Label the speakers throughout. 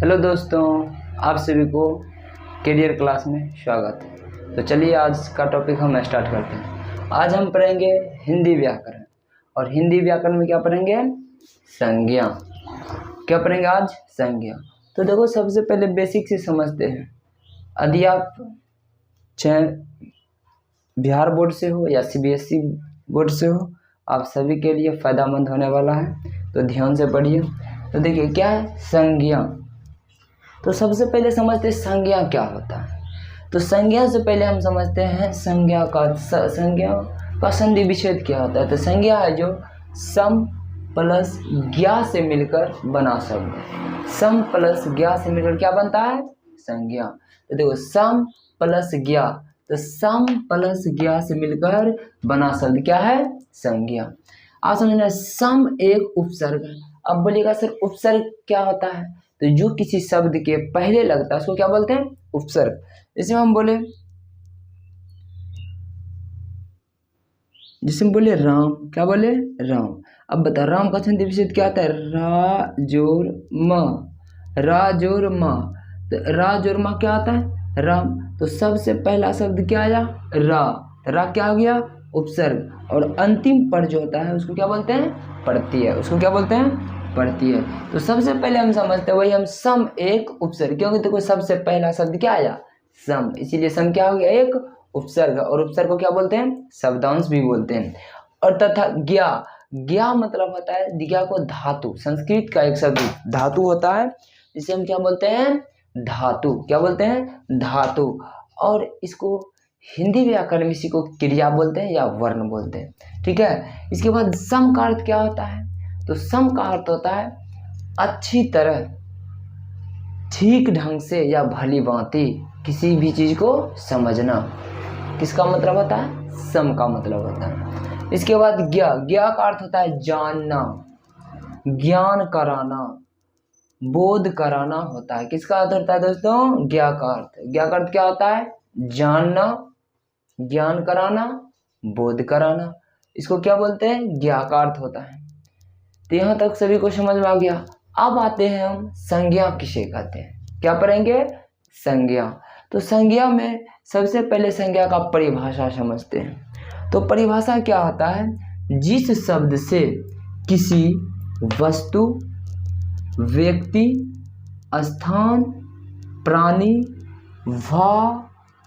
Speaker 1: Hello दोस्तों, आप सभी को करियर क्लास में स्वागत है। तो चलिए आज का टॉपिक हम स्टार्ट करते हैं। आज हम पढ़ेंगे हिंदी व्याकरण, और हिंदी व्याकरण में क्या पढ़ेंगे? संज्ञा। क्या पढ़ेंगे आज? संज्ञा। तो देखो, सबसे पहले बेसिक से समझते हैं। यदि आप चाहे बिहार बोर्ड से हो या CBSE बोर्ड से हो, आप सभी के लिए फ़ायदामंद होने वाला है, तो ध्यान से पढ़िए। तो देखिए क्या है संज्ञा। तो सबसे पहले समझते हैं संज्ञा क्या होता है। तो संज्ञा से पहले हम समझते हैं संज्ञा का संधि विच्छेद क्या होता है। तो संज्ञा है जो सम प्लस ज्ञा से मिलकर बना शब्द। सम प्लस ज्ञा से मिलकर क्या बनता है? संज्ञा। तो देखो सम प्लस ज्ञा, तो सम प्लस ज्ञा से मिलकर बना शब्द क्या है? संज्ञा। आप समझना, सम एक उपसर्ग है। अब बोलिएगा सर उपसर्ग क्या होता है? तो जो किसी शब्द के पहले लगता है उसको क्या बोलते हैं? उपसर्ग। जैसे हम बोले राम, क्या बोले? राम। अब बता, राम का संधि विच्छेद क्या आता है? रा जोर म, रा जोर म। तो रा जोर म क्या आता है? राम। तो सबसे पहला शब्द क्या आया? रा। रा क्या हो गया? उपसर्ग। और अंतिम पर जो होता है उसको क्या बोलते हैं? प्रत्यय। उसको क्या बोलते हैं? प्रत्यय। तो सबसे पहले हम समझते हैं वही हम सम एक उपसर्ग, क्योंकि देखो सबसे पहला शब्द क्या आया? सम, इसीलिए सम क्या हो गया? एक उपसर्ग। और उपसर्ग को क्या बोलते हैं? शब्दांश भी बोलते हैं। और तथा ज्ञा, ज्ञा मतलब होता है ज्ञा को धातु, संस्कृत का एक शब्द धातु होता है, जिसे हम क्या बोलते हैं? धातु। क्या बोलते हैं? धातु। और इसको हिंदी व्याकरण में इसी को क्रिया बोलते हैं या वर्ण बोलते हैं। ठीक है। इसके बाद सम का अर्थ क्या होता है? तो सम का अर्थ होता है अच्छी तरह, ठीक ढंग से या भली भांति किसी भी चीज को समझना। किसका मतलब होता है? सम का मतलब होता है। इसके बाद ज्ञा, ज्ञा का अर्थ होता है जानना, ज्ञान कराना, बोध कराना होता है। किसका अर्थ होता है दोस्तों? ज्ञा का अर्थ। ज्ञा का अर्थ क्या होता है? जानना, ज्ञान कराना, बोध कराना। इसको क्या बोलते हैं? ज्ञा का अर्थ होता है। तो यहाँ तक सभी को समझ में आ गया। अब आते हैं हम संज्ञा किसे कहते हैं। क्या पढ़ेंगे? संज्ञा। तो संज्ञा में सबसे पहले संज्ञा का परिभाषा समझते हैं। तो परिभाषा क्या होता है? जिस शब्द से किसी वस्तु, व्यक्ति, स्थान, प्राणी व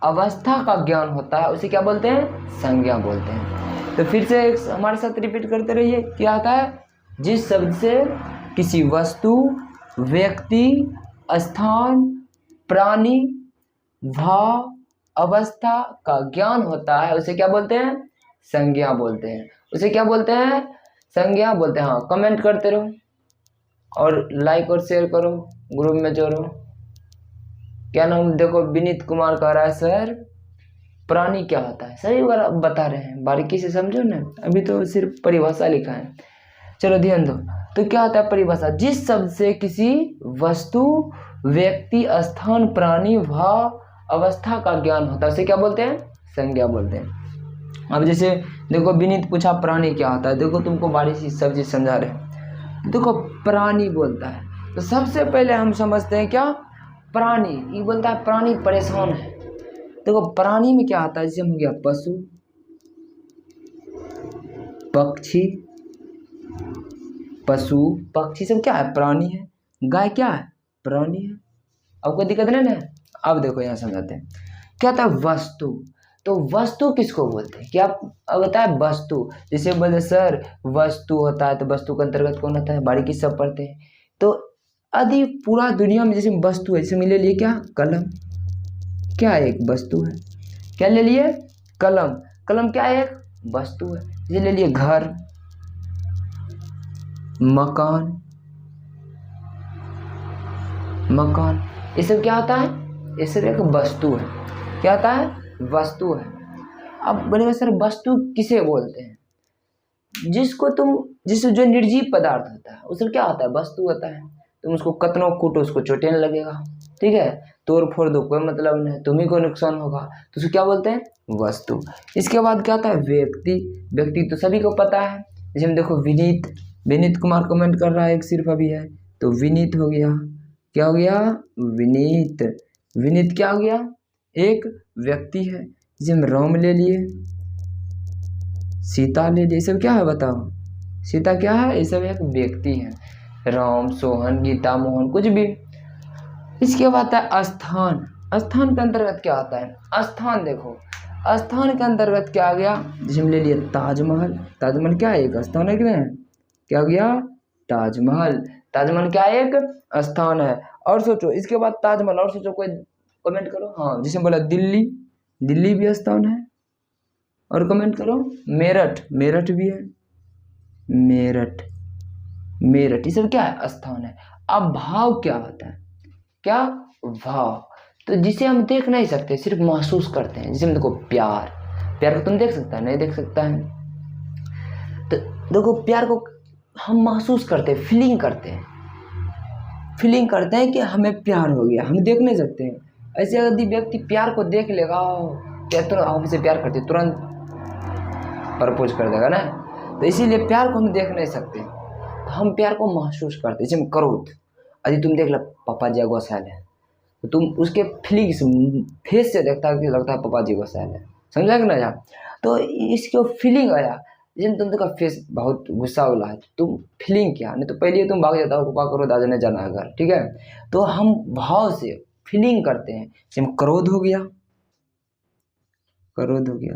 Speaker 1: अवस्था का ज्ञान होता है उसे क्या बोलते हैं? संज्ञा बोलते हैं। तो फिर से हमारे साथ रिपीट करते रहिए। क्या आता है? जिस शब्द से किसी वस्तु, व्यक्ति, स्थान, प्राणी व अवस्था का ज्ञान होता है उसे क्या बोलते हैं? संज्ञा बोलते हैं। उसे क्या बोलते हैं? संज्ञा बोलते हैं। हाँ, कमेंट करते रहो और लाइक और शेयर करो, ग्रुप में जोड़ो। क्या नाम? देखो विनीत कुमार कह रहा है सर प्राणी क्या होता है। सही बता रहे हैं, बारीकी से समझो ना, अभी तो सिर्फ परिभाषा लिखा है। चलो ध्यान दो। तो क्या होता है परिभाषा? जिस शब्द से किसी वस्तु, व्यक्ति, स्थान, प्राणी व अवस्था का ज्ञान होता है उसे क्या बोलते हैं? संज्ञा बोलते हैं। अब जैसे देखो विनीत पूछा प्राणी क्या होता है। देखो तुमको बारीक सी सब चीज समझा रहे हैं। देखो प्राणी बोलता है तो सबसे पहले हम समझते हैं क्या? प्राणी। ये बोलता है प्राणी परेशान है। देखो प्राणी में क्या आता है? जैसे हो गया पशु, पक्षी, पशु पक्षी सब क्या है? प्राणी है। गाय क्या है? प्राणी है। अब कोई दिक्कत नहीं ना? अब देखो यहाँ समझाते हैं। क्या था? वस्तु। तो वस्तु किसको बोलते हैं? क्या अब बताए? वस्तु। जैसे बोले सर वस्तु होता है तो वस्तु के अंतर्गत कौन होता है? बारीकी सब पढ़ते हैं। तो यदि पूरा दुनिया में जैसे वस्तु है, जैसे ले लिए क्या? कलम। क्या है? एक वस्तु है। क्या ले लिए? कलम। कलम क्या है? एक वस्तु है। जैसे ले लिए घर, मकान, मकान, ये सब क्या होता है? ये सब एक वस्तु है। क्या होता है? वस्तु है। अब बोलेगा सर वस्तु किसे बोलते हैं? जिस जो निर्जीव पदार्थ होता है उसमें क्या होता है? वस्तु होता है। तुम उसको कतनो कूटो उसको चोटें नहीं लगेगा। ठीक है। तोड़ फोड़ दो कोई मतलब नहीं, तुम्ही को नुकसान होगा, तो उसको क्या बोलते हैं? वस्तु। इसके बाद क्या होता है? व्यक्ति। व्यक्ति तो सभी को पता है। जैसे हम देखो विनीत कुमार कमेंट कर रहा है, एक सिर्फ अभी है तो विनीत हो गया, क्या हो गया? विनीत। विनीत क्या हो गया? एक व्यक्ति है। जैसे हम राम ले लिए, सीता ले लिए, सब क्या है बताओ? सीता क्या है? ये सब एक व्यक्ति है। राम, सोहन, गीता, मोहन, कुछ भी। इसके बाद आता है स्थान। स्थान के अंतर्गत क्या आता है? स्थान देखो, स्थान के अंतर्गत क्या आ गया? जैसे हम ले लिए ताजमहल। ताजमहल क्या है? एक स्थान है कि नहीं? क्या हो गया? ताजमहल। ताजमहल क्या है? एक स्थान है। और सोचो इसके बाद ताजमहल, और सोचो, कोई कमेंट करो। हाँ, जैसे बोला दिल्ली, दिल्ली भी स्थान है। और कमेंट करो। मेरठ, मेरठ भी है। मेरठ, मेरठ, ये सब क्या है? स्थान है। अब भाव क्या होता है? क्या? भाव। तो जिसे हम देख नहीं सकते, सिर्फ महसूस करते हैं। जैसे देखो प्यार, प्यार को तुम देख सकता है? नहीं देख सकता है। तो देखो प्यार को हम महसूस करते हैं, फीलिंग करते हैं, फीलिंग करते हैं कि हमें प्यार हो गया। हम देख नहीं सकते हैं। ऐसे यदि व्यक्ति प्यार को देख लेगा, तुरंत हमसे प्यार करते, तुरंत प्रपोज कर देगा ना। तो इसीलिए प्यार को हम देख नहीं सकते, तो हम प्यार को महसूस करते हैं। जैसे क्रोध, यदि तुम देख लो पापा जी गुस्सैल है, तो तुम उसके फीलिंग्स, फेस से देखता है कि लगता है पापा जी गुस्सैल है। समझा कि ना? तो इसको फीलिंग आया। जैसे तुम देखो फेस बहुत गुस्सा वाला है, तो तुम फीलिंग क्या, नहीं तो पहले तुम भाग जाता हो पापा क्रोध आज नहीं जाना है घर, ठीक है। तो हम भाव से फीलिंग करते हैं। जैसे क्रोध हो गया, क्रोध हो गया,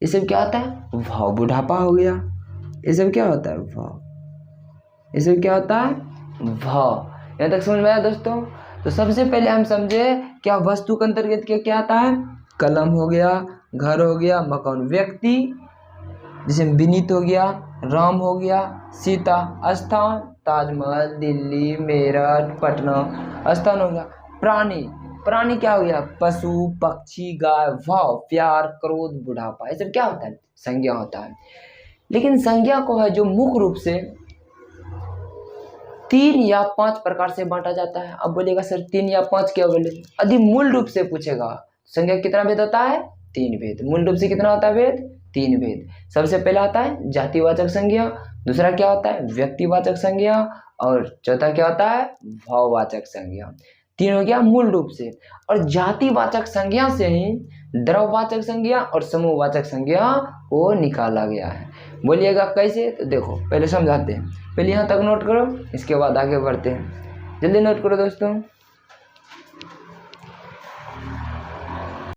Speaker 1: ये सब क्या होता है? भाव। बुढ़ापा हो गया, ये सब क्या होता है? भाव। ये सब क्या होता है? भाव। यहाँ तक समझ में आया दोस्तों? तो सबसे पहले हम समझे क्या वस्तु के अंतर्गत क्या आता है? कलम हो गया, घर हो गया, मकान। व्यक्ति जैसे विनीत हो गया, राम हो गया, सीता। स्थान ताजमहल, दिल्ली, मेरठ, पटना, स्थान हो गया। प्राणी, प्राणी क्या हो गया? पशु, पक्षी, गाय। भाव, प्यार, क्रोध, बुढ़ापा, ये सब क्या होता है? संज्ञा होता है। लेकिन संज्ञा को है जो मुख्य रूप से 3 या 5 प्रकार से बांटा जाता है। अब बोलेगा सर 3 या 5 क्या बोले? यदि मूल रूप से पूछेगा संज्ञा कितना भेद होता है? 3 भेद। मूल रूप से कितना होता है भेद? 3 भेद। सबसे पहला आता है जातिवाचक संज्ञा, दूसरा क्या होता है? व्यक्तिवाचक संज्ञा, और चौथा क्या होता है? भाववाचक संज्ञा। 3 हो गया मूल रूप से। और जातिवाचक संज्ञा से ही द्रव्यवाचक संज्ञा और समूहवाचक संज्ञा को निकाला गया है। बोलिएगा कैसे? तो देखो पहले समझाते हैं। पहले यहाँ तक नोट करो, इसके बाद आगे बढ़ते हैं। जल्दी नोट करो दोस्तों।